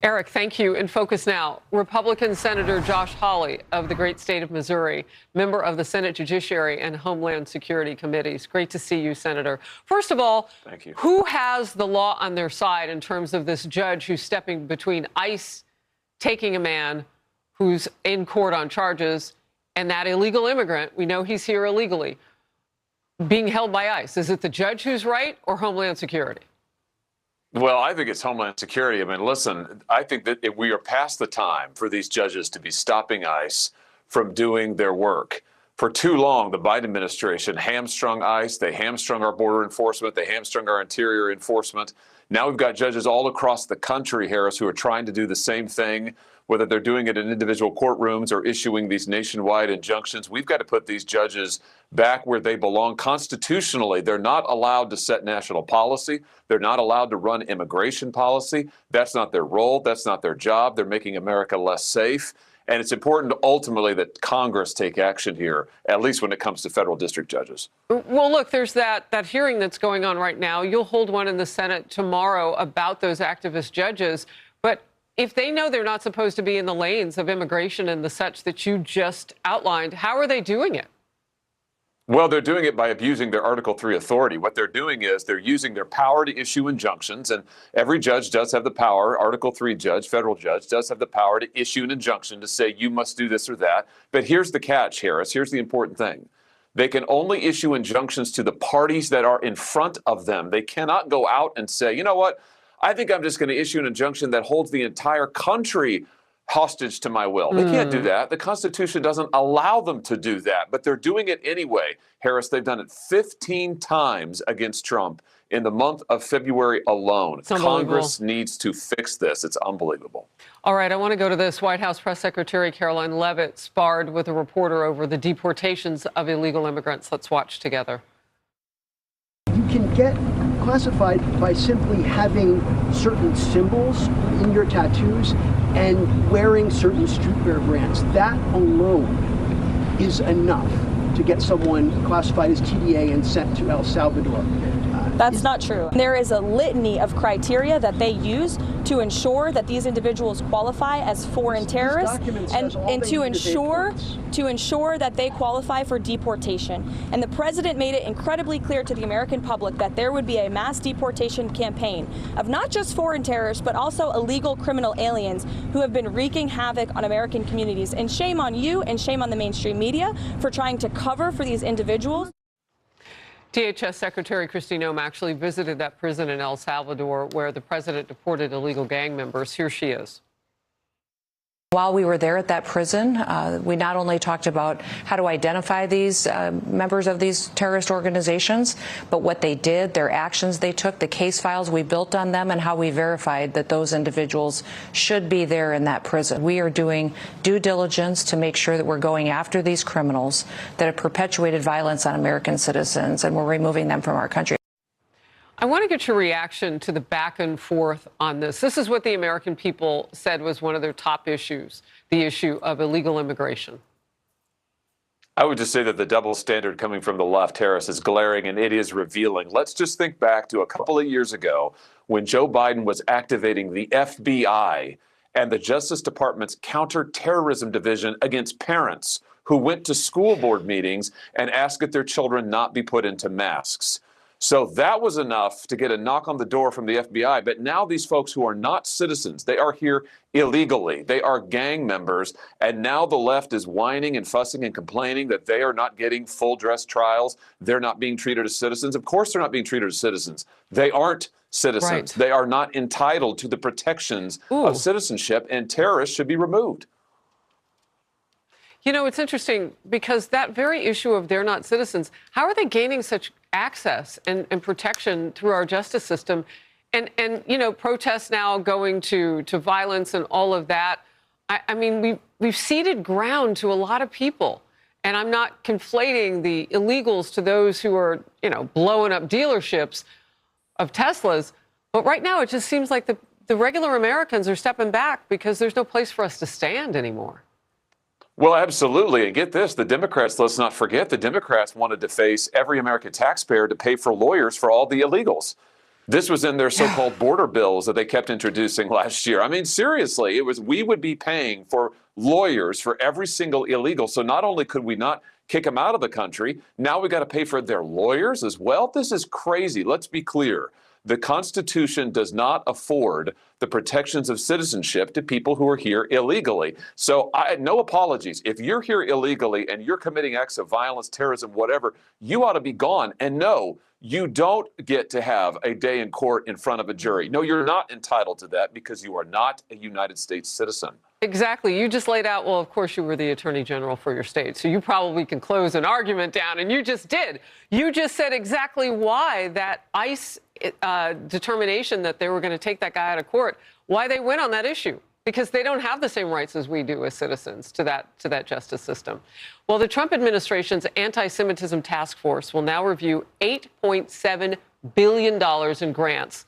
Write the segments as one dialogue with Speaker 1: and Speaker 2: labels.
Speaker 1: Eric, thank you. In focus now, Republican Senator Josh Hawley of the great state of Missouri, member of the Senate Judiciary and Homeland Security Committees. Great to see you, Senator. First of all,
Speaker 2: thank you.
Speaker 1: Who has the law on their side in terms of this judge who's stepping between ICE taking a man who's in court on charges and that illegal immigrant, we know he's here illegally, being held by ICE? Is it the judge who's right or Homeland Security?
Speaker 2: Well, I think it's Homeland Security. I mean, listen, I think that we are past the time for these judges to be stopping ICE from doing their work. For too long, the Biden administration hamstrung ICE. They hamstrung our border enforcement. They hamstrung our interior enforcement. Now we've got judges all across the country, Harris, who are trying to do the same thing, whether they're doing it in individual courtrooms or issuing these nationwide injunctions. We've got to put these judges back where they belong constitutionally. They're not allowed to set national policy. They're not allowed to run immigration policy. That's not their role. That's not their job. They're making America less safe. And it's important ultimately that Congress take action here, at least when it comes to federal district judges.
Speaker 1: Well, look, there's that hearing that's going on right now. You'll hold one in the Senate tomorrow about those activist judges. But if they know they're not supposed to be in the lanes of immigration and the such that you just outlined, how are they doing it?
Speaker 2: Well, they're doing it by abusing their Article 3 authority. What they're doing is they're using their power to issue injunctions, and every judge does have the power, Article 3 judge, federal judge, does have the power to issue an injunction to say you must do this or that. But here's the catch, Harris. Here's the important thing. They can only issue injunctions to the parties that are in front of them. They cannot go out and say, you know what, I think I'm just going to issue an injunction that holds the entire country hostage to my will. They can't do that. The Constitution doesn't allow them to do that, but they're doing it anyway. Harris, they've done it 15 times against Trump in the month of February alone. Congress needs to fix this. It's unbelievable.
Speaker 1: All right, I want to go to this. White House Press Secretary Caroline Leavitt sparred with a reporter over the deportations of illegal immigrants. Let's watch together.
Speaker 3: You can get classified by simply having certain symbols in your tattoos and wearing certain streetwear brands. That alone is enough to get someone classified as TDA and sent to El Salvador.
Speaker 4: That's not true. There is a litany of criteria that they use to ensure that these individuals qualify as foreign terrorists and to ensure that they qualify for deportation. And the president made it incredibly clear to the American public that there would be a mass deportation campaign of not just foreign terrorists, but also illegal criminal aliens who have been wreaking havoc on American communities. And shame on you and shame on the mainstream media for trying to cover for these individuals.
Speaker 1: DHS Secretary Kristi Noem actually visited that prison in El Salvador where the president deported illegal gang members. Here she is.
Speaker 5: While we were there at that prison, we not only talked about how to identify these members of these terrorist organizations, but what they did, their actions they took, the case files we built on them, and how we verified that those individuals should be there in that prison. We are doing due diligence to make sure that we're going after these criminals that have perpetuated violence on American citizens, and we're removing them from our country.
Speaker 1: I want to get your reaction to the back and forth on this. This is what the American people said was one of their top issues, the issue of illegal immigration.
Speaker 2: I would just say that the double standard coming from the left, Harris, is glaring and it is revealing. Let's just think back to a couple of years ago when Joe Biden was activating the FBI and the Justice Department's counterterrorism division against parents who went to school board meetings and asked that their children not be put into masks. So that was enough to get a knock on the door from the FBI. But now these folks who are not citizens, they are here illegally. They are gang members. And now the left is whining and fussing and complaining that they are not getting full dress trials. They're not being treated as citizens. Of course, they're not being treated as citizens. They aren't citizens. Right. They are not entitled to the protections of citizenship, and terrorists should be removed.
Speaker 1: You know, it's interesting because that very issue of they're not citizens, how are they gaining such access and protection through our justice system? And you know, protests now going to violence and all of that. I mean, we've ceded ground to a lot of people. And I'm not conflating the illegals to those who are, you know, blowing up dealerships of Teslas. But right now, it just seems like the regular Americans are stepping back because there's no place for us to stand anymore.
Speaker 2: Well, absolutely. And get this, the Democrats, let's not forget, the Democrats wanted to face every American taxpayer to pay for lawyers for all the illegals. This was in their so-called border bills that they kept introducing last year. I mean, seriously, we would be paying for lawyers for every single illegal. So not only could we not kick them out of the country, now we got to pay for their lawyers as well. This is crazy. Let's be clear. The Constitution does not afford the protections of citizenship to people who are here illegally. So no apologies. If you're here illegally and you're committing acts of violence, terrorism, whatever, you ought to be gone. And no, you don't get to have a day in court in front of a jury. No, you're not entitled to that because you are not a United States citizen.
Speaker 1: Exactly. You just laid out, well, of course, you were the attorney general for your state, so you probably can close an argument down, and you just did. You just said exactly why that ICE determination that they were going to take that guy out of court, why they went on that issue, because they don't have the same rights as we do as citizens to that justice system. Well, the Trump administration's anti-Semitism task force will now review $8.7 billion in grants.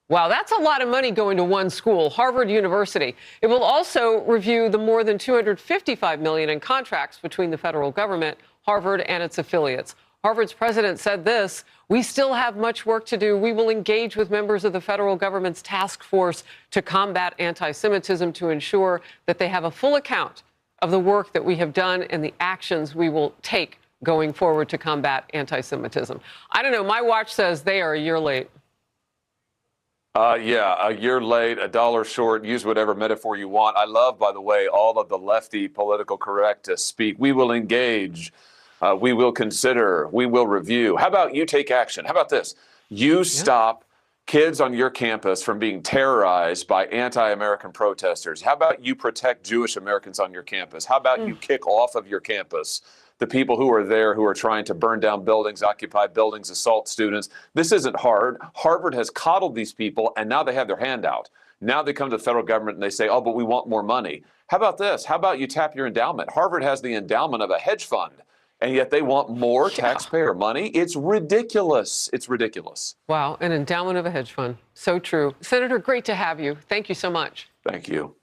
Speaker 1: Wow, that's a lot of money going to one school, Harvard University. It will also review the more than $255 million in contracts between the federal government, Harvard, and its affiliates. Harvard's president said this: "We still have much work to do. We will engage with members of the federal government's task force to combat anti-Semitism to ensure that they have a full account of the work that we have done and the actions we will take going forward to combat anti-Semitism." I don't know. My watch says they are a year late.
Speaker 2: Yeah, a year late, a dollar short, use whatever metaphor you want. I love, by the way, all of the lefty political correct speak. We will engage. We will consider. We will review. How about you take action? How about this? You stop kids on your campus from being terrorized by anti-American protesters. How about you protect Jewish Americans on your campus? How about you kick off of your campus the people who are there who are trying to burn down buildings, occupy buildings, assault students? This isn't hard. Harvard has coddled these people, and now they have their hand out. Now they come to the federal government and they say, oh, but we want more money. How about this? How about you tap your endowment? Harvard has the endowment of a hedge fund, and yet they want more taxpayer money. It's ridiculous. It's ridiculous.
Speaker 1: Wow, an endowment of a hedge fund. So true. Senator, great to have you. Thank you so much.
Speaker 2: Thank you.